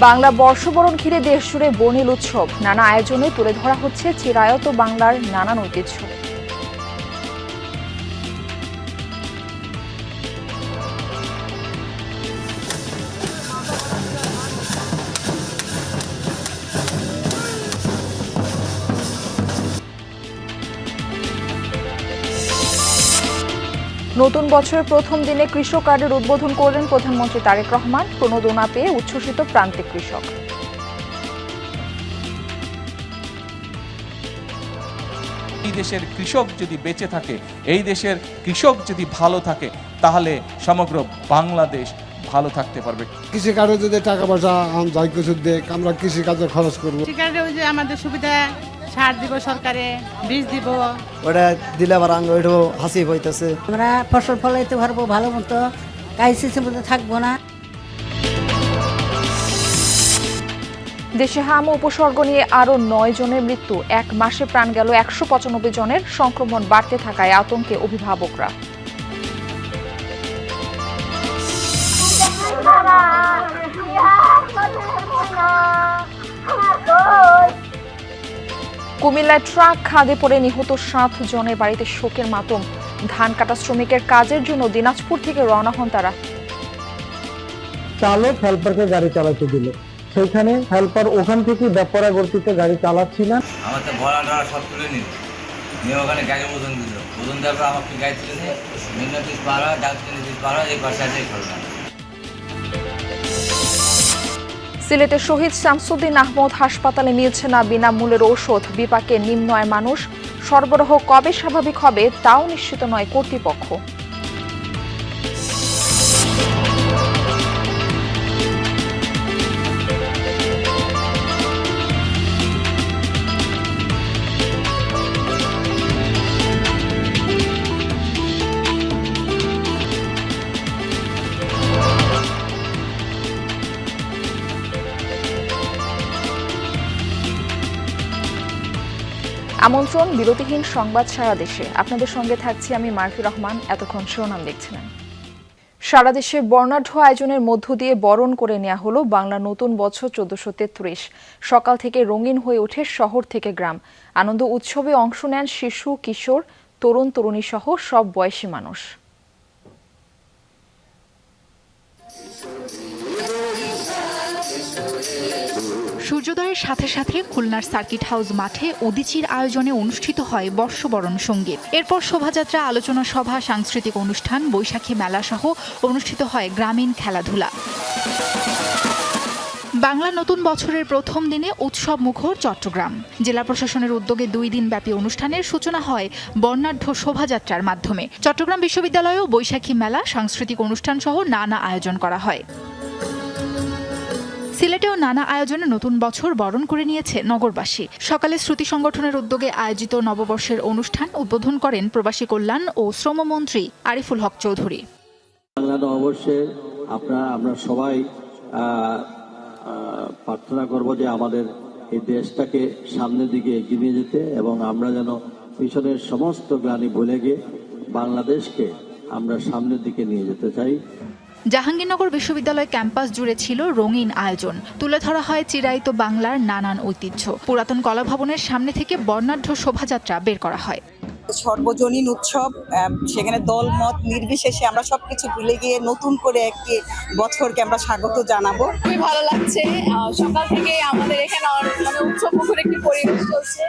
বাংলা বর্ষবরণ ঘিরে দেশজুড়ে বর্ণিল উৎসব, নানা আয়োজনে তুলে ধরা হচ্ছে চিরায়ত বাংলার নানান ঐতিহ্য। নতুন বছরের প্রথম দিনে কৃষক কার্ডের উদ্বোধন করলেন প্রধানমন্ত্রী তারেক রহমান। প্রণোদনা পেয়ে উচ্ছ্বসিত প্রান্তিক কৃষক। এই দেশের কৃষক যদি বেঁচে থাকে, এই দেশের কৃষক যদি ভালো থাকে, তাহলে সমগ্র বাংলাদেশ ভালো থাকতে পারবে। কৃষি কার্ডে যদি টাকা পয়সা যাই কিছু দেখ, আমরা কৃষি কাজে খরচ করবো। কৃষি কার্ডে ওই যে আমাদের সুবিধা, সার দিব সরকারে, বীজ দিব, ওটা দিলে আবার আঙ্গ ওইটাও হাসি হইতেছে। আমরা ফসল ফলাইতে পারবো ভালো মতো, কাইসিসের মধ্যে থাকবো না। দেশে হাম উপসর্গ নিয়ে আরো 9 জনের মৃত্যু। এক মাসে প্রাণ গেল 195 জনের। সংক্রমণ বাড়তে থাকায় আতঙ্কে অভিভাবকরা। কুমিল্লায় ট্রাক খাদে পড়ে নিহত 7 জনের বাড়িতে শোকের মাতম। ধান কাটা শ্রমিকের কাজের জন্য দিনাজপুর থেকে রওনা হন তারা। চালক হেল্পারকে গাড়ি চালাতে দিল, সেখানে হেল্পার ওখান থেকে ব্যাপারাগর্তিতে গাড়ি চালাচ্ছিলেন। আমার তো ভরাটা সব তুলে নিল, নিয়ে ওখানে গাড়ি ওজন দিল, ওজন দেওয়ার পর আমাকে গাড়ি তুলে নিয়ে নিম্ন পিস পার হয়, ডাক্তার পিস পার হয়, এই পাশে আছে এই ঘটনা। সিলেটের শহীদ শামসুদ্দিন আহমদ হাসপাতালে মিলছে না বিনামূল্যের ঔষধ। বিপাকে নিম্ন আয়ের মানুষ। সরবরাহ কবে স্বাভাবিক হবে তাও নিশ্চিত নয় কর্তৃপক্ষ। আমন্ত্রণ, বিরতিহীন সংবাদ সারা দেশে। আপনাদের সঙ্গে থাকছি আমি মারফি রহমান। এতক্ষণ শিরোনাম দেখছিলেন। সারা দেশে বর্ণাঢ্য আয়োজনের মধ্য দিয়ে বরণ করে নেওয়া হলো বাংলা নতুন বছর 1433। সকাল থেকে রঙিন হয়ে ওঠে শহর থেকে গ্রাম। আনন্দ উৎসবে অংশ নেন শিশু, কিশোর, তরুণ তরুণী সহ সব বয়সী মানুষ। সূর্যোদয়ের সাথে সাথে খুলনার সার্কিট হাউস মাঠে উদীচীর আয়োজনে অনুষ্ঠিত হয় বর্ষবরণ সঙ্গীত। এরপর শোভাযাত্রা, আলোচনা সভা, সাংস্কৃতিক অনুষ্ঠান, বৈশাখী মেলা সহ অনুষ্ঠিত হয় গ্রামীণ খেলাধুলা। বাংলা নতুন বছরের প্রথম দিনে উৎসব মুখর চট্টগ্রাম। জেলা প্রশাসনের উদ্যোগে 2 দিন ব্যাপী অনুষ্ঠানের সূচনা হয় বর্ণাঢ্য শোভাযাত্রার মাধ্যমে। চট্টগ্রাম বিশ্ববিদ্যালয়েও বৈশাখী মেলা, সাংস্কৃতিক অনুষ্ঠান সহ নানা আয়োজন করা হয়। সিলেটেও নানা আয়োজনে নতুন বছর বরণ করে নিয়েছে নগরবাসী। সকালে শ্রুতি সংগঠনের উদ্যোগে আয়োজিত নববর্ষের অনুষ্ঠান উদ্বোধন করেন প্রবাসী কল্যাণ ও শ্রমমন্ত্রী আরিফুল হক চৌধুরী। বাংলা নববর্ষে আমরা সবাই প্রার্থনা করব যে আমাদের এই দেশটাকে সামনের দিকে এগিয়ে নিয়ে যেতে, এবং আমরা যেন পিছনের সমস্ত গ্লানি ভুলে গিয়ে বাংলাদেশকে আমরা সামনের দিকে নিয়ে যেতে চাই। জাহাঙ্গীরনগর বিশ্ববিদ্যালয় ক্যাম্পাস জুড়ে ছিল রঙিন আয়োজন। তুলে ধরা হয় চিরায়ত বাংলার নানান ঐতিহ্য। পুরাতন কলা ভবনের সামনে থেকে বর্ণাঢ্য শোভাযাত্রা বের করা হয়। সর্বজনীন উৎসব, সেখানে দল মত নির্বিশেষে আমরা সবকিছু ভুলে গিয়ে নতুন করে একটি বছরকে আমরা স্বাগত জানাবো। খুবই ভালো লাগছে, সকাল থেকে আমাদের এখানে উৎসব মুখর একটি পরিবেশ চলছে।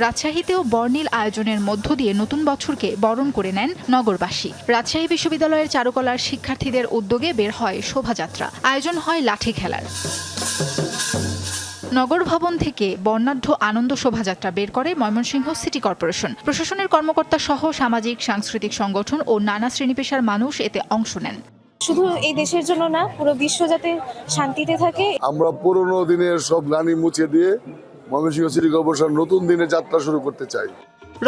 রাজশাহীতেও বর্ণিল আয়োজনের মধ্য দিয়ে নতুন বছরকে বরণ করে নেন নগরবাসী। রাজশাহী বিশ্ববিদ্যালয়ের চারুকলার শিক্ষার্থীদের উদ্যোগে বের হয় শোভাযাত্রা। আয়োজন হয় লাঠি খেলার। নগর ভবন থেকে বর্ণাঢ্য আনন্দ শোভাযাত্রা বের করে ময়মনসিংহ সিটি কর্পোরেশন। প্রশাসনের কর্মকর্তা সহ সামাজিক, সাংস্কৃতিক সংগঠন ও নানা শ্রেণী পেশার মানুষ এতে অংশ নেন। শুধু এই দেশের জন্য না, পুরো বিশ্ব যাতে শান্তিতে থাকে। আমরা পুরনো দিনের সব গ্লানি মুছে দিয়ে ময়মনসিংহ সিটি কর্পোরেশন নতুন দিনে যাত্রা শুরু করতে চাই।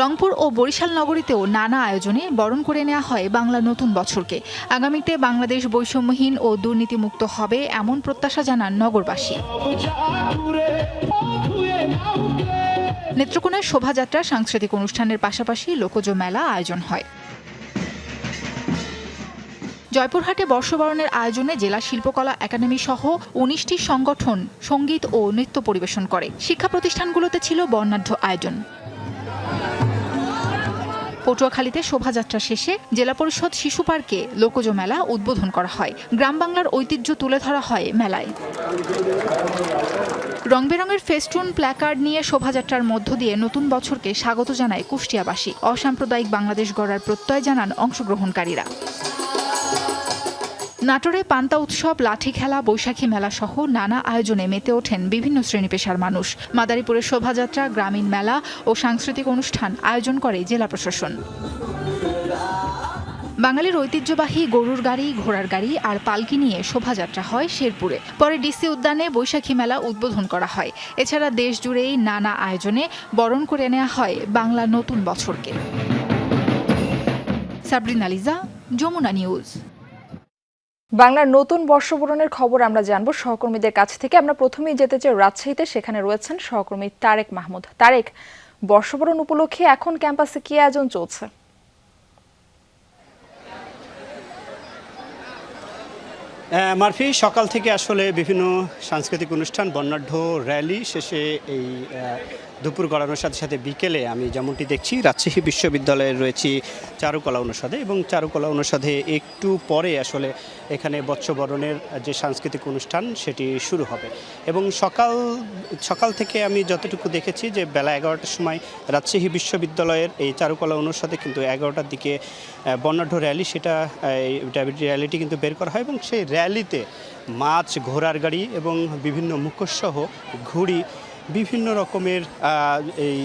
রংপুর ও বরিশাল নগরীতেও নানা আয়োজনে বরণ করে নেওয়া হয় বাংলা নতুন বছরকে। আগামীতে বাংলাদেশ বৈষম্যহীন ও দুর্নীতিমুক্ত হবে এমন প্রত্যাশা জানান নগরবাসী। নেত্রকোনায় শোভাযাত্রা, সাংস্কৃতিক অনুষ্ঠানের পাশাপাশি লোকজ মেলা আয়োজন হয়। জয়পুরহাটে বর্ষবরণের আয়োজনে জেলা শিল্পকলা একাডেমি সহ ১৯টি সংগঠন সঙ্গীত ও নৃত্য পরিবেশন করে। শিক্ষা প্রতিষ্ঠানগুলোতে ছিল বর্ণাঢ্য আয়োজন। পটুয়াখালীতে শোভাযাত্রা শেষে জেলা পরিষদ শিশু পার্কে লোকজ মেলা উদ্বোধন করা হয়। গ্রাম বাংলার ঐতিহ্য তুলে ধরা হয় মেলায়। রং বেরঙের ফেস্টুন প্ল্যাকার্ড নিয়ে শোভাযাত্রার মধ্য দিয়ে নতুন বছরকে স্বাগত জানায় কুষ্টিয়াবাসী। অসাম্প্রদায়িক বাংলাদেশ গড়ার প্রত্যয় জানান অংশগ্রহণকারীরা। নাটোরে পান্তা উৎসব, লাঠি খেলা, বৈশাখী মেলা সহ নানা আয়োজনে মেতে ওঠেন বিভিন্ন শ্রেণী পেশার মানুষ। মাদারীপুরের শোভাযাত্রা, গ্রামীণ মেলা ও সাংস্কৃতিক অনুষ্ঠান আয়োজন করে জেলা প্রশাসন। বাঙালির ঐতিহ্যবাহী গরুর গাড়ি, ঘোড়ার গাড়ি আর পালকি নিয়ে শোভাযাত্রা হয় শেরপুরে। পরে ডিসি উদ্যানে বৈশাখী মেলা উদ্বোধন করা হয়। এছাড়া দেশ জুড়েই নানা আয়োজনে বরণ করে নেওয়া হয় বাংলা নতুন বছরকে। সাবরিনা লিজা, যমুনা নিউজ। বাংলার নতুন বর্ষবরণের খবর আমরা জানবো সহকর্মীদের কাছ থেকে। আমরা প্রথমেই যেতে চাই রাজশাহীতে, সেখানে রয়েছেন সহকর্মী তারেক মাহমুদ। তারেক, বর্ষবরণ উপলক্ষে এখন ক্যাম্পাসে কি আয়োজন চলছে? মারফি, সকাল থেকে আসলে বিভিন্ন সাংস্কৃতিক অনুষ্ঠান, বর্ণাঢ্য র্যালি শেষে এই দুপুর গড়ানোর সাথে সাথে বিকেলে আমি যেমনটি দেখছি রাজশাহী বিশ্ববিদ্যালয়ে রয়েছি চারুকলা অনুষদে, এবং চারুকলা অনুষদে একটু পরে আসলে এখানে বর্ষবরণের যে সাংস্কৃতিক অনুষ্ঠান সেটি শুরু হবে। এবং সকাল থেকে আমি যতটুকু দেখেছি যে বেলা 11টার সময় রাজশাহী বিশ্ববিদ্যালয়ের এই চারুকলা অনুষদে কিন্তু 11টার দিকে বর্ণাঢ্য র্যালি, র্যালিটি কিন্তু বের করা হয় এবং সেই র্যালিতে মাছ, ঘোড়ার গাড়ি এবং বিভিন্ন মুখোশসহ ঘুড়ি, বিভিন্ন রকমের এই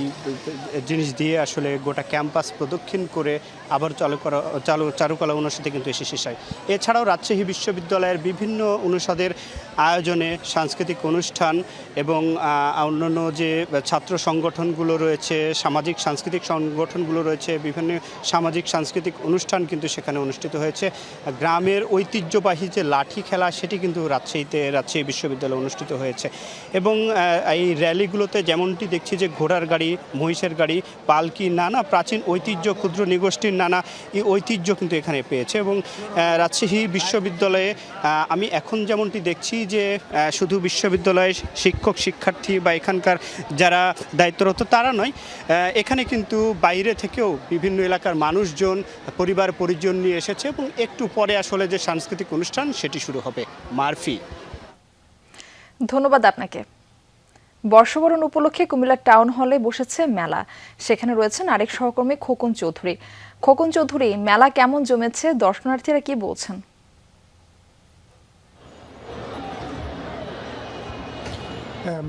জিনিস দিয়ে আসলে গোটা ক্যাম্পাস প্রদক্ষিণ করে আবার চারুকলা অনুষদে কিন্তু এসে শেষ হয়। এছাড়াও রাজশাহী বিশ্ববিদ্যালয়ের বিভিন্ন অনুষদের আয়োজনে সাংস্কৃতিক অনুষ্ঠান এবং অন্যান্য যে ছাত্র সংগঠনগুলো রয়েছে, সামাজিক সাংস্কৃতিক সংগঠনগুলো রয়েছে, বিভিন্ন সামাজিক সাংস্কৃতিক অনুষ্ঠান কিন্তু সেখানে অনুষ্ঠিত হয়েছে। গ্রামের ঐতিহ্যবাহী যে লাঠি খেলা সেটি কিন্তু রাজশাহী বিশ্ববিদ্যালয়ে অনুষ্ঠিত হয়েছে। এবং এই র্যালিগুলোতে যেমনটি দেখছি যে ঘোড়ার গাড়ি, মহিষের গাড়ি, পালকি, নানা প্রাচীন ঐতিহ্য, ক্ষুদ্র নিগোষ্ঠীর নানা এই ঐতিহ্য কিন্তু এখানে পেয়েছে। এবং রাজশাহী বিশ্ববিদ্যালয়ে আমি এখন যেমনটি দেখছি যে শুধু বিশ্ববিদ্যালয়ের শিক্ষক শিক্ষার্থী বা এখানকার যারা দায়িত্বরত তারা নয়, এখানে কিন্তু বাইরে থেকেও বিভিন্ন এলাকার মানুষজন পরিবার পরিজন নিয়ে এসেছে এবং একটু পরে আসলে যে সাংস্কৃতিক অনুষ্ঠান সেটি শুরু হবে। মারফি, ধন্যবাদ আপনাকে। বর্ষবরণ উপলক্ষে কুমিল্লার টাউন হলে বসেছে মেলা, সেখানে রয়েছেন আরেক সহকর্মী খোকন চৌধুরী। খোকন চৌধুরী, মেলা কেমন জমেছে, দর্শনার্থীরা কি বলছেন?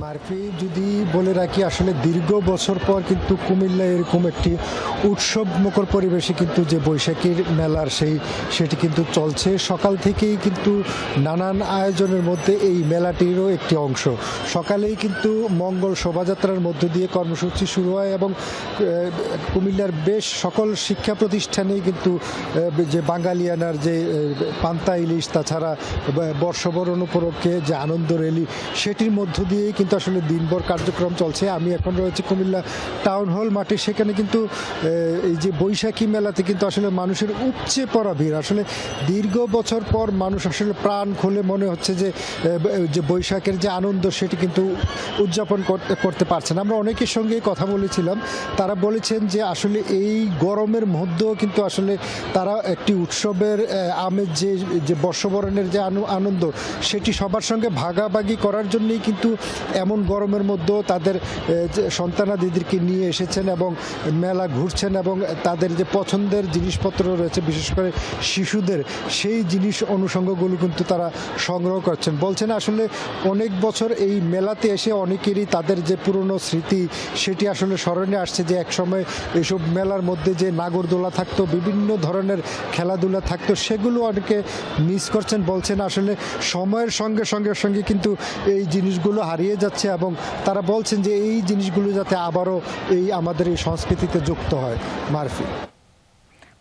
মারফি, যদি বলে রাখি আসলে দীর্ঘ বছর পর কিন্তু কুমিল্লা এরকম একটি উৎসব মুখর পরিবেশে কিন্তু যে বৈশাখীর মেলার সেটি কিন্তু চলছে। সকাল থেকেই কিন্তু নানান আয়োজনের মধ্যে এই মেলাটিরও একটি অংশ। সকালেই কিন্তু মঙ্গল শোভাযাত্রার মধ্য দিয়ে কর্মসূচি শুরু হয় এবং কুমিল্লার বেশ সকল শিক্ষা প্রতিষ্ঠানেই কিন্তু যে বাঙালিয়ানার যে পান্তা ইলিশ, তাছাড়া বর্ষবরণ উপলক্ষে যে আনন্দ র্যালি, সেটির মধ্য দিয়ে কিন্তু আসলে দিনভর কার্যক্রম চলছে। আমি এখন রয়েছে কুমিল্লা টাউন হল মাঠে, সেখানে কিন্তু এই যে বৈশাখী মেলাতে কিন্তু আসলে মানুষের উপচে পড়া ভিড়। আসলে দীর্ঘ বছর পর মানুষ আসলে প্রাণ খুলে মনে হচ্ছে যে বৈশাখের যে আনন্দ সেটি কিন্তু উদযাপন করতে পারছেন। আমরা অনেকের সঙ্গে কথা বলেছিলাম, তারা বলেছেন যে আসলে এই গরমের মধ্যেও কিন্তু আসলে তারা একটি উৎসবের আমেজ যে বর্ষবরণের যে আনন্দ সেটি সবার সঙ্গে ভাগাভাগি করার জন্যই কিন্তু এমন গরমের মধ্যেও তাদের সন্তানাদিদেরকে নিয়ে এসেছেন এবং মেলা ঘুরছেন এবং তাদের যে পছন্দের জিনিসপত্র রয়েছে, বিশেষ করে শিশুদের সেই জিনিস অনুষঙ্গগুলো কিন্তু তারা সংগ্রহ করছেন। বলছেন আসলে অনেক বছর এই মেলাতে এসে অনেকেরই তাদের যে পুরনো স্মৃতি সেটি আসলে স্মরণে আসছে, যে একসময় এইসব মেলার মধ্যে যে নাগরদোলা থাকতো, বিভিন্ন ধরনের খেলাধুলা থাকতো, সেগুলো অনেকে মিস করছেন। বলছেন আসলে সময়ের সঙ্গে সঙ্গে কিন্তু এই জিনিসগুলো হারিয়ে যাচ্ছে এবং তারা বলছেন যে এই জিনিসগুলো যাতে আবারও আমাদের এই সংস্কৃতিতে যুক্ত হয়। মারফি,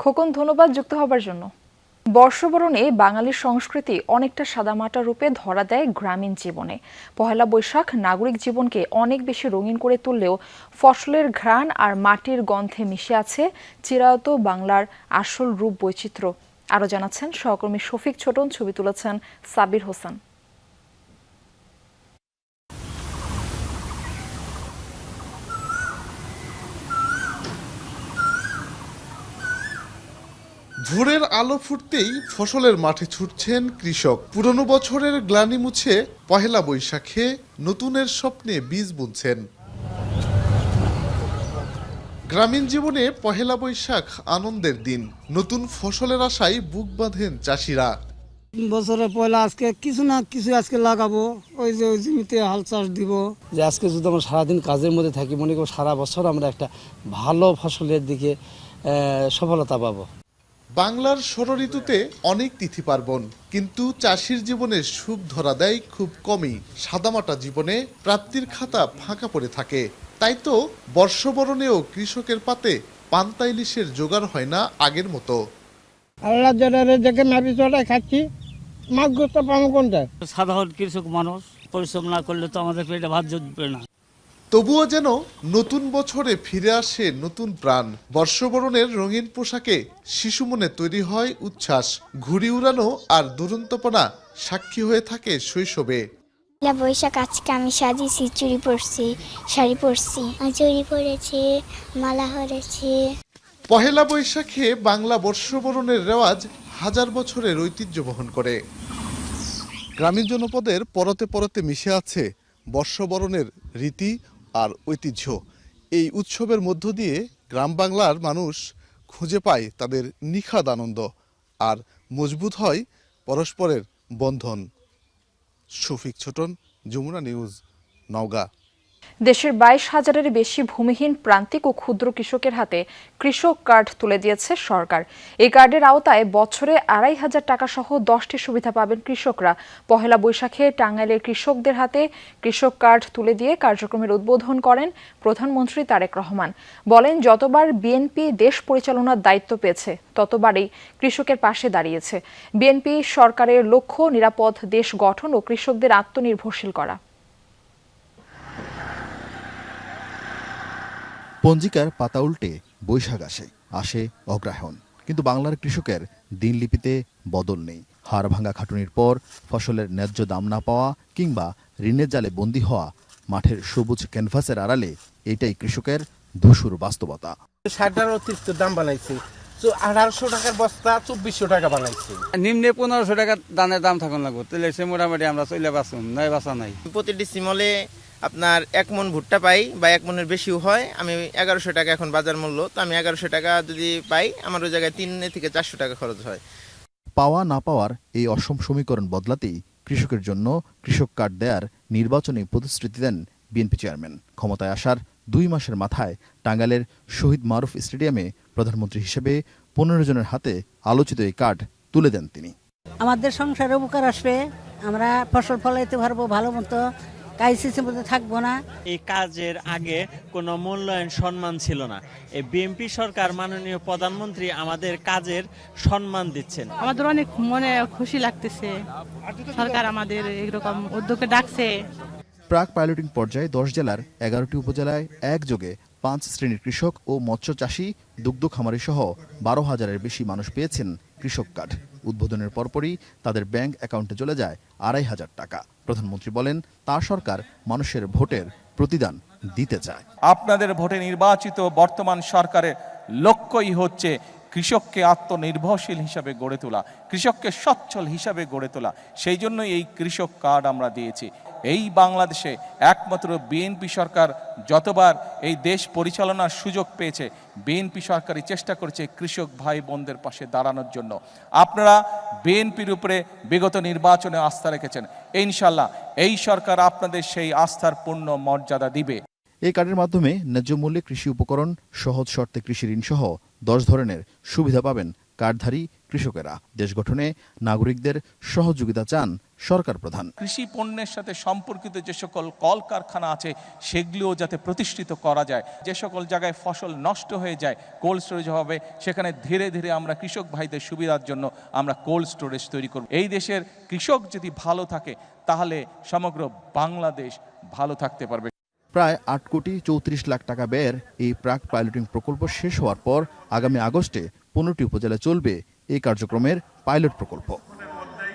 খোকন, ধন্যবাদ যুক্ত হবার জন্য। বর্ষবরণে বাঙালির সংস্কৃতি অনেকটা সাদামাটা রূপে ধরা দেয় গ্রামীণ জীবনে। পহেলা বৈশাখ নাগরিক জীবনকে অনেক বেশি রঙিন করে তুললেও ফসলের ঘ্রাণ আর মাটির গন্ধে মিশে আছে চিরায়ত বাংলার আসল রূপ বৈচিত্র্য। আরও জানাচ্ছেন সহকর্মী শফিক ছোটন, ছবি তুলেছেন সাবির হোসেন। ভোরের আলো ফুটতেই ফসলের মাঠে ছুটছেন কৃষক। পুরনো বছরের গ্লানি মুছে পহেলা বৈশাখে নতুনের স্বপ্নে বীজ বুনছেন। গ্রামীণ জীবনে পহেলা বৈশাখ আনন্দের দিন। নতুন ফসলের আশায় বুক বাঁধেন চাষিরা। বছরে পয়লা আজকে কিছু না কিছু আজকে লাগাবো, ওই যে ওই জমিতে হাল চাষ দিব। যে আজকে যদি আমরা সারাদিন কাজের মধ্যে থাকি, মনে করি সারা বছর আমরা একটা ভালো ফসলের দিকে সফলতা পাবো। বাংলার ষড়ঋতুতে অনেক তিথি পার্বণ, কিন্তু চাষির জীবনে সুখ ধরা দেয় খুব কমই। সাদামাটা জীবনে প্রাপ্তির খাতা ফাঁকা পড়ে থাকে। তাই তো বর্ষবরণেও কৃষকের পাতে পান্তা ইলিশের জোগাড় হয় না আগের মতো। আল্লাহ দেখে মারি চড়াই খাচ্ছি, মাছ গোস্ত পাবো কোনটা? সাধারণ কৃষক মানুষ, পরিশ্রম না করলে তো আমাদের পেটে ভাত জুটবে না। তবুও যেন নতুন বছরে ফিরে আসে নতুন প্রাণ। বর্ষবরণের রঙিন পোশাকে শিশু মনে তৈরি হয় উচ্ছ্বাস। ঘুড়ি উড়ানো আর দুরন্তপনা সাক্ষী হয়ে থাকে শৈশবে। বৈশাখ আজকে আমি সাজিয়েছি, চুড়ি পরছি, শাড়ি পরছি, চুড়ি পরেছি, মালা হরেছি। পহেলা বৈশাখে বাংলা বর্ষবরণের রেওয়াজ হাজার বছরের ঐতিহ্য বহন করে। গ্রামীণ জনপদের পরতে পরতে মিশে আছে বর্ষবরণের রীতি আর ঐতিহ্য। এই উৎসবের মধ্য দিয়ে গ্রাম বাংলার মানুষ খুঁজে পায় তাদের নিখাদ আনন্দ, আর মজবুত হয় পরস্পরের বন্ধন। শফিক ছোটন, যমুনা নিউজ, নওগাঁ। দেশের 22,000-এর বেশি ভূমিহীন প্রান্তিক ও ক্ষুদ্র কৃষকের হাতে কৃষক কার্ড তুলে দিয়েছে সরকার। এই কার্ডের আওতায় বছরে 2,500 টাকা সহ 10টি সুবিধা পাবেন কৃষকরা। পহেলা বৈশাখে টাঙ্গাইলের কৃষকদের হাতে কৃষক কার্ড তুলে দিয়ে কার্যক্রমের উদ্বোধন করেন প্রধানমন্ত্রী তারেক রহমান। বলেন, যতবার বিএনপি দেশ পরিচালনার দায়িত্ব পেয়েছে ততবারই কৃষকের পাশে দাঁড়িয়েছে। বিএনপি সরকারের লক্ষ্য নিরাপদ দেশ গঠন ও কৃষকদের আত্মনির্ভরশীল করা। পঞ্জিকার পাতা উল্টে বৈশাখ আসে অগ্রহায়ণ, কিন্তু বাংলার কৃষকের দিনলিপিতে বদল নেই। হাড় ভাঙা খাটুনির পর ফসলের ন্যায্য দাম না পাওয়া কিংবা ঋণের জালে বন্দী হওয়া, মাঠের সবুজ ক্যানভাসের আড়ালে এটাই কৃষকের ধূসর বাস্তবতা। সারটার অতিরিক্ত দাম বানাইছে, 1800 টাকার বস্তা 2400 টাকা বানাইছে। নিম্নে 1500 টাকা দানের দাম থাকুন লাগবে, তাহলে সে মোটামুটি আমরা চলে বাঁচুন, নাই বাঁচা নাই। প্রতিটি সিমলে আপনার 1 মণ ভুট্টা পাই বা 1 মণের বেশিও হয়। আমি 1100 টাকা এখন বাজার মূল্য, তো আমি 1100 টাকা যদি পাই আমার ওই জায়গায় 3 থেকে 400 টাকা খরচ হয়। পাওয়া না পাওয়ার এই অসম সমীকরণ বদলাতেই কৃষকের জন্য কৃষক কার্ড দেয়ার নির্বাচনী প্রতিশ্রুতি দেন বিএনপি চেয়ারম্যান। ক্ষমতায় আসার 2 মাসের মাথায় টাঙ্গাইলের শহীদ মারুফ স্টেডিয়ামে প্রধানমন্ত্রী হিসেবে 15 জনের হাতে আলোচিত এই কার্ড তুলে দেন তিনি। আমাদের সংসারে উপকার আসবে, আমরা ফসল ফলাইতে পারবো ভালো মতো, কাইসিসের মধ্যে থাকবো না। এই কাজের আগে কোনো মূল্যায়ন সম্মান ছিল না। এই বিএনপি সরকার, মাননীয় প্রধানমন্ত্রী আমাদের কাজের সম্মান দিচ্ছেন। আমাদের অনেক মনে খুশি লাগতেছে, সরকার আমাদের এরকম উদ্যোগে ডাকছে। প্রাক পাইলটিং পর্যায়ে 10 জেলার 11টি উপজেলায় একযোগে 5 শ্রেণীর কৃষক ও মৎস্য চাষী, দুগ্ধ খামারি সহ 12,000-এর বেশি মানুষ পেয়েছেন কৃষক কার্ড। উদ্বোধনের পরপরই তাদের ব্যাংক অ্যাকাউন্টে চলে যায় 2,500 টাকা। প্রধানমন্ত্রী বলেন, তার সরকার মানুষের ভোটের প্রতিদান দিতে চায়। আপনাদের ভোটে নির্বাচিত বর্তমান সরকারের লক্ষ্যই হচ্ছে কৃষককে আত্মনির্ভরশীল হিসাবে গড়ে তোলা, কৃষককে সচ্ছল হিসাবে গড়ে তোলা। সেই জন্যই এই কৃষক কার্ড আমরা দিয়েছি। এই বাংলাদেশে একমাত্র বিএনপি সরকার যতবার এই দেশ পরিচালনার সুযোগ পেয়েছে, বিএনপি সরকারই চেষ্টা করেছে কৃষক ভাই বোনদের পাশে দাঁড়ানোর জন্য। আপনারা বিএনপির উপরে বিগত নির্বাচনে আস্থা রেখেছেন, ইনশাল্লাহ এই সরকার আপনাদের সেই আস্থার পূর্ণ মর্যাদা দিবে। এই কার্ডের মাধ্যমে ন্যায্য মূল্যে কৃষি উপকরণ, সহজ শর্তে কৃষি ঋণ সহ 10 ধরনের সুবিধা পাবেন কার্ডধারী কৃষকেরা। দেশ গঠনে নাগরিকদের সহযোগিতা চান সরকার প্রধান। কৃষি পণ্যের সাথে সম্পর্কিত যে সকল কলকারখানা আছে সেগুলিও যাতে প্রতিষ্ঠিত করা যায়। যে সকল জায়গায় ফসল নষ্ট হয়ে যায়, কোল্ড স্টোরেজ হবে, সেখানে ধীরে ধীরে আমরা কৃষক ভাইদের সুবিধার জন্য আমরা কোল্ড স্টোরেজ তৈরি করব। এই দেশের কৃষক যদি ভালো থাকে তাহলে সমগ্র বাংলাদেশ ভালো থাকতে পারবে। প্রায় 8,34,00,000 টাকা ব্যয়ের এই প্রাক পাইলটিং প্রকল্প শেষ হওয়ার পর আগামী আগস্টে 15টি উপজেলায় চলবে এই কার্যক্রমের পাইলট প্রকল্প।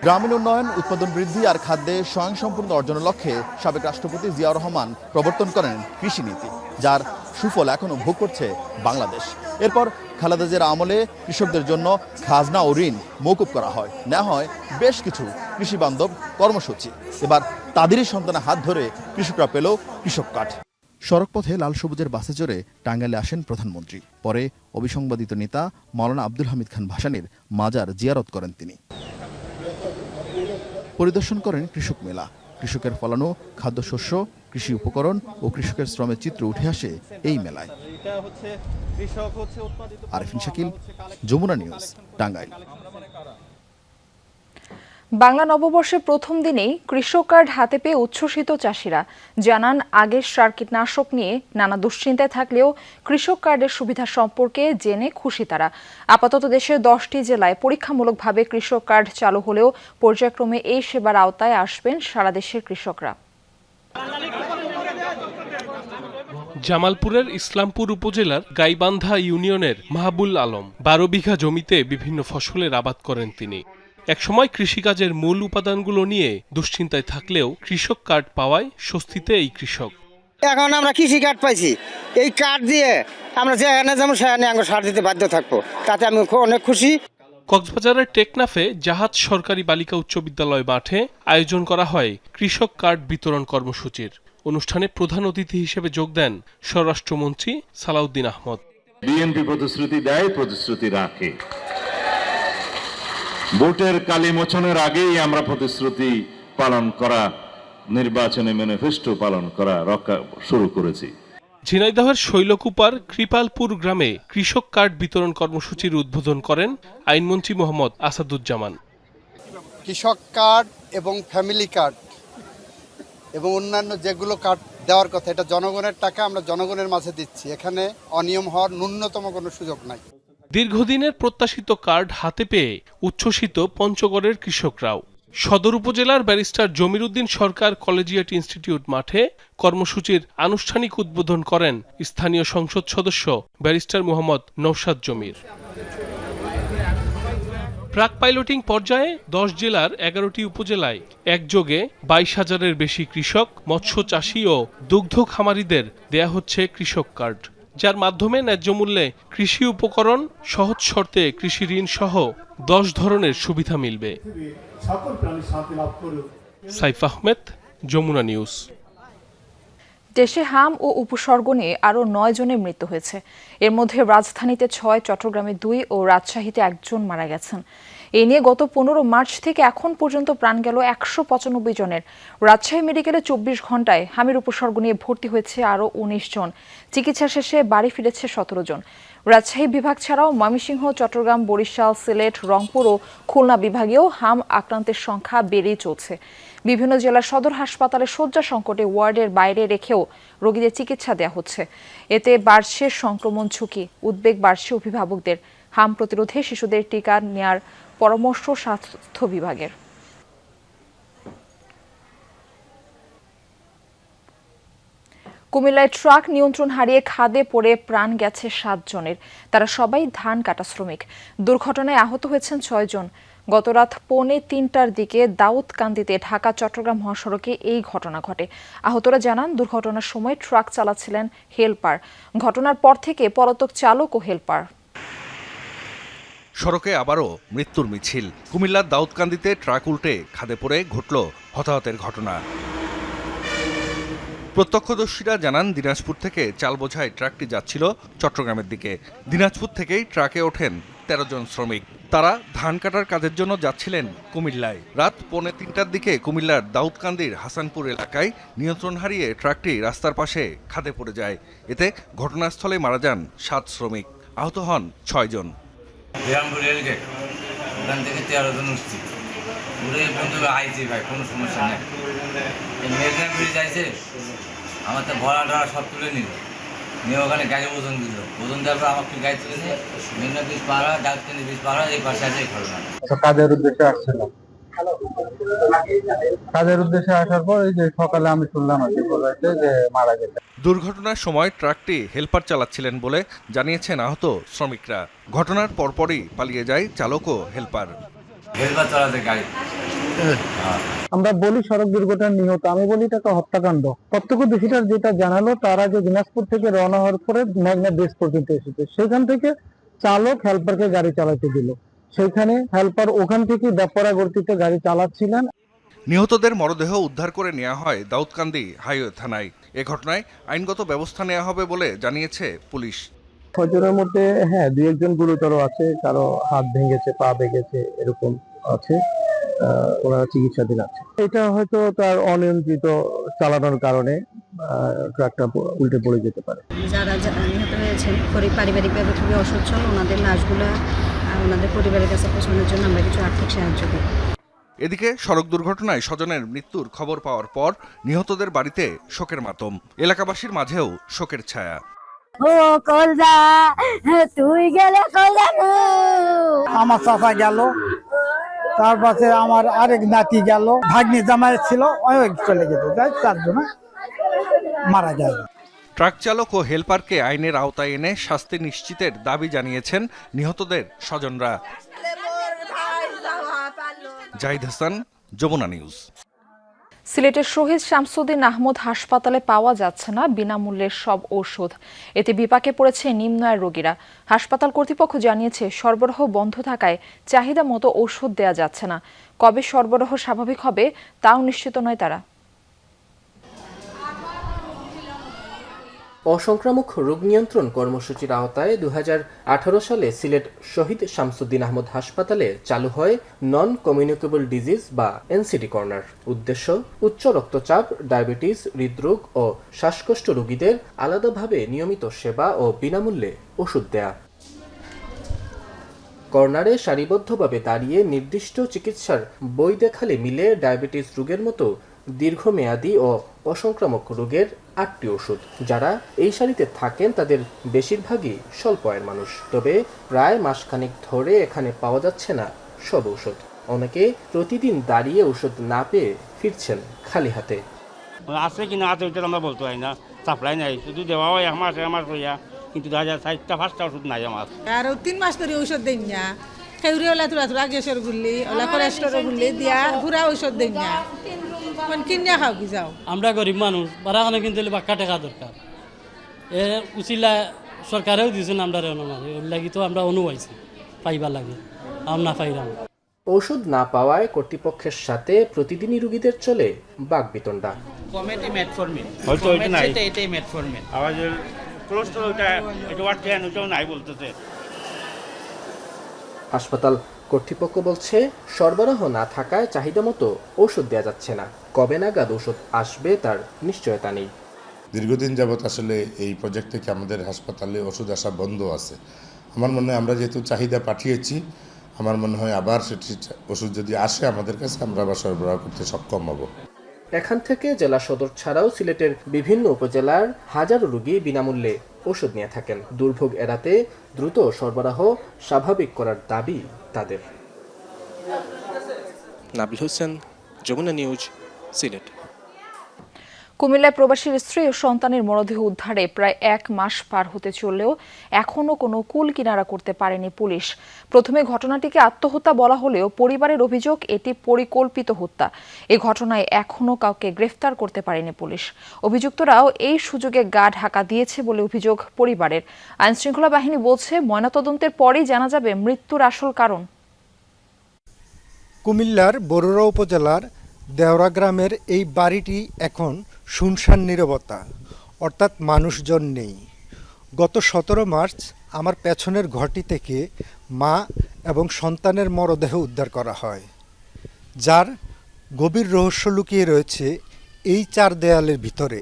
গ্রামীণ উন্নয়ন, উৎপাদন বৃদ্ধি আর খাদ্যে স্বয়ংসম্পূর্ণতা অর্জনের লক্ষ্যে সাবেক রাষ্ট্রপতি জিয়াউর রহমান প্রবর্তন করেন কৃষি নীতি, যার সুফল এখনো ভোগ করছে বাংলাদেশ। এরপর খালেদা জিয়ার আমলে কৃষকদের জন্য খাজনা ও ঋণ মওকুফ করা হয়, নেওয়া হয় বেশ কিছু কৃষি বান্ধব কর্মসূচি। এবার তাদেরই সন্তানের হাত ধরে কৃষকরা পেল কৃষক কার্ড। সড়কপথে লাল সবুজের বাসে চড়ে টাঙ্গাইলে আসেন প্রধানমন্ত্রী। পরে অবিসংবাদিত নেতা মাওলানা আব্দুল হামিদ খান ভাসানীর মাজার জিয়ারত করেন তিনি। পরিদর্শন করেন কৃষক মেলা। কৃষকের ফলানো খাদ্যশস্য, কৃষি উপকরণ ও কৃষকের শ্রমের চিত্র উঠে আসে এই মেলায়। আরিফিন শাকিল, যমুনা নিউজ, টাঙ্গাইল। বাংলা নববর্ষের প্রথম দিনেই কৃষক কার্ড হাতে পেয়ে উচ্ছ্বসিত চাষিরা জানান, আগের সার কীটনাশক নিয়ে নানা দুশ্চিন্তায় থাকলেও কৃষক কার্ডের সুবিধা সম্পর্কে জেনে খুশি তারা। আপাতত দেশের 10টি জেলায় পরীক্ষামূলকভাবে কৃষক কার্ড চালু হলেও পর্যায়ক্রমে এই সেবার আওতায় আসবেন সারা দেশের কৃষকরা। জামালপুরের ইসলামপুর উপজেলার গাইবান্ধা ইউনিয়নের মাহবুল আলম 12 বিঘা জমিতে বিভিন্ন ফসলের আবাদ করেন তিনি। একসময় কৃষিকাজের মূল উপাদানগুলো নিয়ে দুশ্চিন্তায় থাকলেও কৃষক কার্ড পাওয়ায় স্বস্তিতে এই কৃষক। এখন আমরা কৃষি কার্ড পাইছি, এই কার্ড দিয়ে আমরা যেখানে যেমন সেখানে আমরা সার দিতে বাধ্য থাকবো, তাতে আমি অনেক খুশি। কক্সবাজারের টেকনাফে জাহাজ সরকারি বালিকা উচ্চ বিদ্যালয় মাঠে আয়োজন করা হয় কৃষক কার্ড বিতরণ কর্মসূচির। অনুষ্ঠানে প্রধান অতিথি হিসেবে যোগ দেন স্বরাষ্ট্রমন্ত্রী সালাউদ্দিন আহমদ। বিএনপি প্রতিশ্রুতি দেয়, প্রতিশ্রুতি রাখে। ভোটের কালি মোচনের আগেই আমরা প্রতিশ্রুতি পালন করা, নির্বাচনী ম্যানিফেস্টো পালন করা শুরু করেছি। ঝিনাইদহের শৈলকুপার কৃপালপুর গ্রামে কৃষক কার্ড বিতরণ কর্মসূচির উদ্বোধন করেন আইনমন্ত্রী মোহাম্মদ আসাদুজ্জামান। কৃষক কার্ড এবং ফ্যামিলি কার্ড এবং অন্যান্য যেগুলো কার্ড দেওয়ার কথা, এটা জনগণের টাকা আমরা জনগণের মাঝে দিচ্ছি। এখানে অনিয়ম হওয়ার ন্যূনতম কোনো সুযোগ নাই। দীর্ঘদিনের প্রত্যাশিত কার্ড হাতে পেয়ে উচ্ছ্বসিত পঞ্চগড়ের কৃষকরাও। সদর উপজেলার ব্যারিস্টার জমির উদ্দিন সরকার কলেজিয়েট ইনস্টিটিউট মাঠে কর্মসূচির আনুষ্ঠানিক উদ্বোধন করেন স্থানীয় সংসদ সদস্য ব্যারিস্টার মোহাম্মদ নওশাদ জমির। প্রাক পাইলটিং পর্যায়ে 10 জেলার 11টি উপজেলায় একযোগে 22,000-এর বেশি কৃষক, মৎস্য চাষী ও দুগ্ধ খামারিদের দেয়া হচ্ছে কৃষক কার্ড, যার মাধ্যমে ন্যায্য মূল্যে কৃষি উপকরণ, সহজ শর্তে কৃষি ঋণ সহ 10 ধরনের সুবিধা মিলবে। সাইফ আহমেদ, যমুনা নিউজ। দেশে হাম ও উপসর্গ নিয়ে আরও 9 জনের মৃত্যু হয়েছে। এর মধ্যে রাজধানীতে 6, চট্টগ্রামে 2 ও রাজশাহীতে 1 জন মারা গেছেন। এ নিয়ে গত 15 মার্চ থেকে এখন পর্যন্ত প্রাণ গেল 195 জনের। রাজশাহী মেডিকেলে 24 ঘন্টায় হামের উপসর্গ নিয়ে ভর্তি হয়েছে আরও 19 জন। চিকিৎসা শেষে বাড়ি ফিরেছে 17 জন। রাজশাহী বিভাগ ছাড়াও ময়মনসিংহ, চট্টগ্রাম, বরিশাল, সিলেট, রংপুর ও খুলনা বিভাগেও হাম আক্রান্তের সংখ্যা বেড়েই চলছে। বিভিন্ন জেলার সদর হাসপাতালে শয্যা সংকটে ওয়ার্ডের বাইরে রেখেও রোগীদের চিকিৎসা দেওয়া হচ্ছে। এতে বাড়ছে সংক্রমণ ঝুঁকি। উদ্বেগ বাড়ছে অভিভাবকদের। হাম প্রতিরোধে শিশুদের টিকা নেয়ার পরামর্শ স্বাস্থ্য বিভাগের। কুমিল্লায় ট্রাক নিয়ন্ত্রণ হারিয়ে খাদে পড়ে প্রাণ গেছে 7 জনের। তারা সবাই ধান কাটা শ্রমিক। দুর্ঘটনায় আহত হয়েছেন 6 জন। গতরাত 2:45টার দিকে দাউদকান্দিতে ঢাকা চট্টগ্রাম মহাসড়কে এই ঘটনা ঘটে। আহতরা জানান, দুর্ঘটনার সময় ট্রাক চালাচ্ছিলেন হেলপার। ঘটনার পর থেকে পলাতক চালক ও হেলপার। সড়কে আবারও মৃত্যুর মিছিল। কুমিল্লার দাউদকান্দিতে ট্রাক উল্টে খাদে পড়ে ঘটল হতাহতের ঘটনা। প্রত্যক্ষদর্শীরা জানান, দিনাজপুর থেকে চাল বোঝাই ট্রাকটি যাচ্ছিল চট্টগ্রামের দিকে। দিনাজপুর থেকেই ট্রাকে ওঠেন 13 জন শ্রমিক। তারা ধান কাটার কাজের জন্য যাচ্ছিলেন কুমিল্লায়। রাত 2:45টার দিকে কুমিল্লার দাউদকান্দির হাসানপুর এলাকায় নিয়ন্ত্রণ হারিয়ে ট্রাকটি রাস্তার পাশে খাদে পড়ে যায়। এতে ঘটনাস্থলে মারা যান 7 শ্রমিক, আহত হন 6 জন। ওখান থেকে 13 জন উঠছি, উড়ে বন্ধু আইছি ভাই, কোনো সমস্যা নেই। মেঘনা ব্রিজ আইছে, আমার তো ভরা ডরা সব তুলে নিল, নিয়ে ওখানে গাড়ি ওজন দিল। ওজন দেওয়ার পর আমাকে গাড়ি তুলেছে, মেঘনা ব্রিজ পার হয়, ডাক্তার ব্রিজ পার হয়, এই পাশে আছে এই ঘটনা। কাজের উদ্দেশ্যে আসছিলাম। কাজের উদ্দেশ্যে আসার পর এই যে সকালে আমি শুনলাম আর কি বলেছে যে মারা গেছে। দুর্ঘটনার সময় ট্রাকটি হেলপার চালাচ্ছিলেন বলে জানিয়েছেন আহত শ্রমিকরা। ঘটনার পরপরই পালিয়ে যায় চালক ও হেলপার। হেলপার চালাতে গাড়ি আমরা বলি সড়ক দুর্ঘটনা নিহত, আমি বলি এটা তো হত্যাকাণ্ড। প্রত্যক্ষদর্শীরা যেটা জানালো, তারা যে দিনাজপুর থেকে রওনা হওয়ার পরে মেঘনা ব্রিজ পর্যন্ত এসেছে, সেখান থেকে চালক হেলপারকে গাড়ি চালাতে দিল, সেইখানে হেলপার ওখান থেকে ব্যাপারা গতিতে গাড়ি চালাচ্ছিলেন। নিহতদের মরদেহ উদ্ধার করে নেওয়া হয় দাউদকান্দি হাইওয়ে থানায়। এ ঘটনায় আইনগত ব্যবস্থা নেওয়া হবে বলে জানিয়েছে পুলিশ। ছয়জনের মধ্যে হ্যাঁ 2-1 গুরুতর আছে, কারো হাত ভেঙেছে, পা ভেঙেছে, এরকম আছে, ওনারা চিকিৎসাধীন আছে। এটা হয়তো তার অনিয়ন্ত্রিত চালানোর কারণে ট্রাকটা উল্টে পড়ে যেতে পারে। যারা নিহত হয়েছেন পারিবারিকভাবে খুবই অসচ্ছল, ওনাদের লাশগুলা ওনাদের পরিবারের কাছে পৌঁছানোর জন্য আমরা কিছু আর্থিক সাহায্য করি। এদিকে সড়ক দুর্ঘটনায় স্বজনের মৃত্যুর খবর পাওয়ার পর নিহতদের বাড়িতে শোকের মাতম, এলাকাবাসীর মাঝেও শোকের ছায়া। ও কলজা তুই গেলে কলজা, আমার চাচা গেল, তার পাশে আমার আরেক নাতি গেল, ভাগ্নি জামাই ছিল, ওই চলে যেতে যায়, তার জন্য মারা যায়। ট্রাক চালক ও হেলপারকে আইনের আওতায় এনে শাস্তি নিশ্চিতের দাবি জানিয়েছেন নিহতদের স্বজনরা। জাহিদ হাসান, যমুনা নিউজ। সিলেটের শহীদ শামসুদ্দিন আহমদ হাসপাতালে পাওয়া যাচ্ছে না বিনামূল্যের সব ঔষধ। এতে বিপাকে পড়েছে নিম্ন আয়ের রোগীরা। হাসপাতাল কর্তৃপক্ষ জানিয়েছে সরবরাহ বন্ধ থাকায় চাহিদা মতো ঔষধ দেয়া যাচ্ছে না। কবে সরবরাহ স্বাভাবিক হবে তাও নিশ্চিত নয় তারা। অসংক্রামক রোগ নিয়ন্ত্রণ কর্মসূচির আওতায় 2018 সালে সিলেট শহীদ শামসুদ্দিন আহমদ হাসপাতালে চালু হয় নন কমিউনিকেবল ডিজিজ বা এনসিডি কর্নার। উদ্দেশ্য উচ্চ রক্তচাপ, ডায়াবেটিস, হৃদরোগ ও শ্বাসকষ্ট রোগীদের আলাদাভাবে নিয়মিত সেবা ও বিনামূল্যে ওষুধ দেয়া। কর্নারে সারিবদ্ধভাবে দাঁড়িয়ে নির্দিষ্ট চিকিৎসার বই দেখালে মিলে ডায়াবেটিস রোগের মতো দীর্ঘমেয়াদী ও অসংক্রামক রোগের 8টি ওষুধ। যারা এই সারিতে থাকেন তাদের বেশিরভাগই স্বল্প আয়ের মানুষ। তবে প্রায় মাসখানেক ধরে এখানে পাওয়া যাচ্ছে না সব ঔষধ। অনেকে প্রতিদিন দাঁড়িয়ে ওষুধ না পেয়ে ফিরছেন খালি হাতে। আছে কিনা আছে ওইটা আমরা বলতে পারি না, সাপ্লাই নাই, শুধু দেওয়া হয় এক মাস হইয়া, কিন্তু 4টা-5টা ওষুধ নাই আমার। আর 3 মাস ধরে ঔষধ দেন না, খেউরি ওলা তুরা গ্যাসের গুলি ওলা কোলেস্টেরল গুলি দিয়া পুরা ঔষধ দেন না, কিনে খাও কি যাও। আমরা গরিব মানুষ, বারাখানে কিনতে বাক্কা টাকা দরকার। এ উচিলা সরকারেও দিয়েছেন আমরা মাঝে, ওর লাগি তো আমরা অনুয়াইছি পাইবার লাগে, আমরা পাইলাম। ওষুধ না পাওয়ায় কর্তৃপক্ষের সাথে প্রতিদিনই রোগীদের চলে বাকবিতণ্ডা। কমেটি মেটফরমিন হয়তো এটা নাই, এটাই মেটফরমিন। আওয়াজ কোলেস্টেরল এটা ওয়াটকেন ওটাও নাই বলতেছে। হাসপাতাল কর্তৃপক্ষ বলছে সরবরাহ না থাকায় চাহিদা মতো ওষুধ দেওয়া যাচ্ছে না। কবে নাগাদ ওষুধ আসবে তার নিশ্চয়তা নেই। দীর্ঘদিন যাবৎ আসলে এই প্রজেক্ট থেকে আমাদের হাসপাতালে ওষুধ আসা বন্ধ আছে। আমার মনে হয় আমরা যেহেতু চাহিদা পাঠিয়েছি, আমার মনে হয় আবার সেটি ওষুধ যদি আসে আমাদের কাছে, আমরা আবার সরবরাহ করতে সক্ষম হব। এখান থেকে জেলা সদর ছাড়াও সিলেটের বিভিন্ন উপজেলার হাজারো রোগী বিনামূল্যে ওষুধ নিয়ে থাকেন। দুর্ভোগ এড়াতে দ্রুত সরবরাহ স্বাভাবিক করার দাবি তাদের। নাবিল হোসেন, যমুনা নিউজ, সিলেট। কুমিল্লায় প্রবাসীর স্ত্রী ও সন্তানের মরদেহ উদ্ধারে প্রায় 1 মাস পার হতে চললেও এখনও কোনো কুল কিনারা করতে পারেনি পুলিশ। প্রথমে ঘটনাটিকে আত্মহত্যা বলা হলেও পরিবারের অভিযোগ এটি পরিকল্পিত হত্যা। এই ঘটনায় এখনও কাউকে গ্রেফতার করতে পারেনি পুলিশ। অভিযুক্তরাও এই সুযোগে গা ঢাকা দিয়েছে বলে অভিযোগ পরিবারের। আইনশৃঙ্খলা বাহিনী বলছে ময়নাতদন্তের পরেই জানা যাবে মৃত্যুর আসল কারণ। কুমিল্লার বরুড়া উপজেলার দেওরা গ্রামের এই বাড়িটি এখন শুনশান নীরবতা, অর্থাৎ মানুষজন নেই। গত 17 মার্চ আমার পেছনের ঘরটি থেকে মা এবং সন্তানের মরদেহ উদ্ধার করা হয়, যার গভীর রহস্য লুকিয়ে রয়েছে এই 4 দেয়ালের ভিতরে।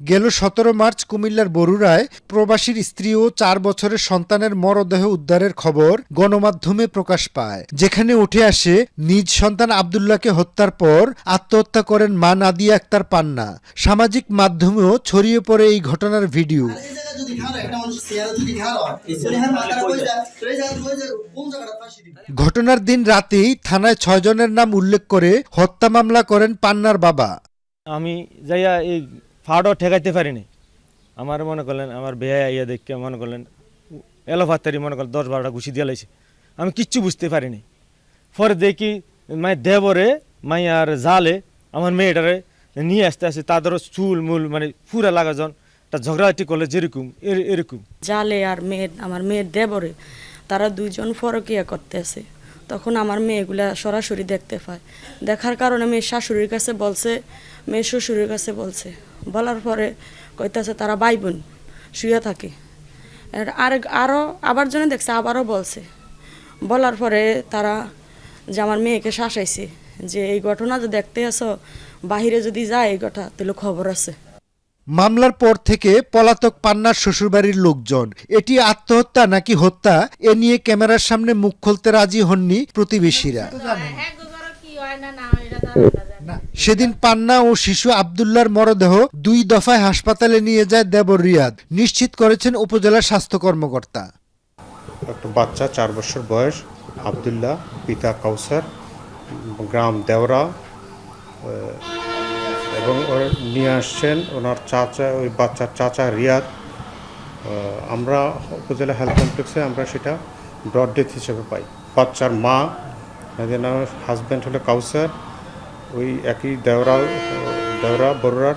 গেল 17 মার্চ কুমিল্লার বরুড়ায় প্রবাসীর স্ত্রী ও 4 বছরের সন্তানের মরদেহ উদ্ধারের খবর গণমাধ্যমে প্রকাশ পায়, যেখানে উঠে আসে নিজ সন্তান আব্দুল্লাহকে হত্যার পর আত্মহত্যা করেন মা নাদিয়া আক্তার পান্না। সামাজিক মাধ্যমেও ছড়িয়ে পড়ে এই ঘটনার ভিডিও। ঘটনার দিন রাতেই থানায় 6 জনের নাম উল্লেখ করে হত্যা মামলা করেন পান্নার বাবা। আমি যাইয়া এই ফাড়ও ঠেকাইতে পারিনি। আমার মনে করলেন আমার বেয়া ইয়া দেখে মনে করলেন এলোফাতারি মনে করলেন 10-12টা ঘুষি দিয়ে লাইছে। আমি কিচ্ছু বুঝতে পারিনি। পরে দেখি মায়ের দেবরে মাইয়ার জালে আমার মেয়েটারে নিয়ে আসতে আসে, তাদেরও চুল মূল মানে পুরা লাগাজন একটা ঝগড়াটি করলে যেরকম এরকম জালে আর আমার মেয়ের দেবরে তারা দুইজন ফরকিয়া করতে আছে। তখন আমার মেয়েগুলা সরাসরি দেখতে পায়। দেখার কারণে মেয়ের শাশুড়ির কাছে বলছে, মেয়ের শ্বশুরের কাছে বলছে, বলার পরে কইতাছে তারা ভাই বোন শুয়ে থাকে। আরও আবার জনে দেখছে, আবারও বলছে, বলার পরে তারা যে আমার মেয়েকে শাসাইছে যে এই ঘটনা যে দেখতে আসো, বাহিরে যদি যায় এই কথা তাহলে খবর আছে। মামলার পর থেকে পলাতক পান্নার শ্বশুরবাড়ির লোকজন এটি আত্মহত্যা নাকি হত্যা এ নিয়ে ক্যামেরার সামনে মুখ খুলতে রাজি হননি প্রতিবেশীরা। সেদিন পান্না ও শিশু আব্দুল্লাহর মরদেহ 2 দফায় হাসপাতালে নিয়ে যায় দেবর রিয়াদ, নিশ্চিত করেছেন উপজেলা স্বাস্থ্য কর্মকর্তা। একটা বাচ্চা 4 বছর বয়স আব্দুল্লাহ, পিতা কাউসার, গ্রাম দেওরা, এবং নিয়ে আসছেন ওনার চাচা, ওই বাচ্চার চাচা রিয়াদ। আমরা উপজেলা হেলথ কমপ্লেক্সে আমরা সেটা ব্রড ডেথ হিসেবে পাই। বাচ্চার মা, হাজব্যান্ড হলো কাউসার, ওই একই দেওরা বরুড়ার,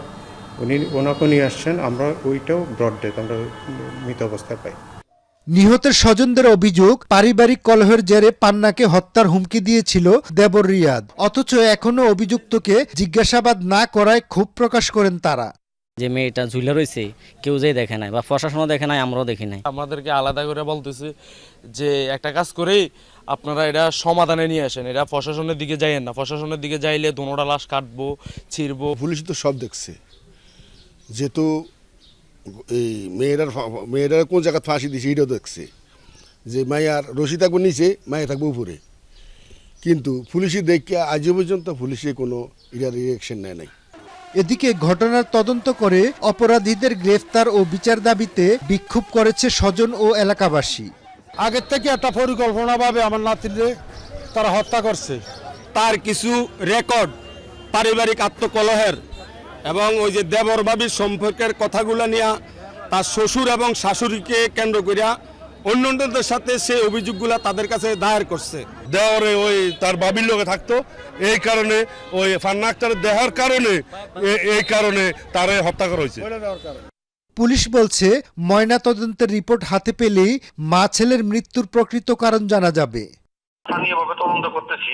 ওনাকে নিয়ে আসছেন। আমরা ওইটাও ব্রড ডেথ, আমরা মৃত অবস্থায় পাই। নিহতের স্বজনদের অভিযোগ পারিবারিক কলহের জেরে পান্নাকে হত্যার হুমকি দিয়েছিল দেবর রিয়াদ, অথচ এখনো অভিযুক্তকে জিজ্ঞাসাবাদ না করায় ক্ষোভ প্রকাশ করেন তারা। যে মেয়েটা ঝুলে রয়েছে কেউ যে দেখে নাই বা প্রশাসনও দেখে নাই, আমরাও দেখি নাই। আমাদেরকে আলাদা করে বলতেছে যে একটা কাজ করেই আপনারা এটা সমাধানে নিয়ে আসেন, এটা প্রশাসনের দিকে যাইয়েন না, প্রশাসনের দিকে যাইলে দোনোটা লাশ কাটবো, ছিড়বো। পুলিশ তো সব দেখছে, যেহেতু এই মেয়েরা কোন জায়গায় ফাঁসি দিছে এটাও দেখছে, যে মায়ার রশি থাকবে নিচে, মায়া থাকবে উপরে, কিন্তু পুলিশে দেখে আজ পর্যন্ত পুলিশে কোনো রিয়াকশন নেয় নাই। এদিকে ঘটনার তদন্ত করে অপরাধীদের গ্রেফতার ও বিচার দাবিতে বিক্ষোভ করেছে স্বজন ও এলাকাবাসী। আগের থেকে একটা পরিকল্পনাভাবে আমার নাতিরে তারা হত্যা করছে। তার কিছু রেকর্ড পারিবারিক আত্মকলহের এবং ওই যে দেবর বাবির সম্পর্কের কথাগুলো নিয়ে তার শ্বশুর এবং শাশুড়িকে কেন্দ্র করিয়া অন্যদের সাথে সেই অভিযোগগুলো তাদের কাছে দায়ের করছে। দেওয়ারে ওই তার বাবির লোকে থাকতো, এই কারণে ওই পান্না আক্তারের দেহার কারণে এই কারণে তারে হত্যা করা হয়েছে। পুলিশ বলছে ময়নাতদন্তের রিপোর্ট হাতে পেলেই মা ছেলের মৃত্যুর প্রকৃত কারণ জানা যাবে। স্থানীয়ভাবে তদন্ত করতেছি,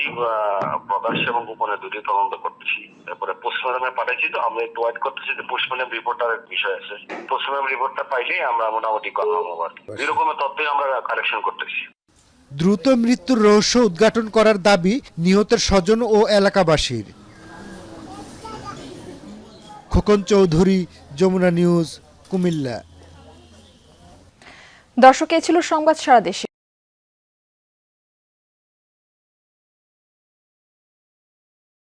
প্রকাশ্য এবং গোপনে দুটি তদন্ত করতেছি। তারপরে পোস্টমর্টমে পাঠাইছি, তো আমরা একটু ওয়েট করতেছি যে পোস্টমর্টম রিপোর্টার বিষয় আছে। পোস্টমর্টম রিপোর্টটা পাইলেই আমরা মোটামুটি কনফার্ম হবো। এরকমের তথ্যই আমরা কালেকশন করতেছি। দ্রুত মৃত্যুর রহস্য উদ্ঘাটন করার দাবি নিহতের স্বজন ও এলাকাবাসীর। খোকন চৌধুরী, যমুনা নিউজ, কুমিল্লা। দর্শক, এ ছিল সংবাদ সারা দেশে।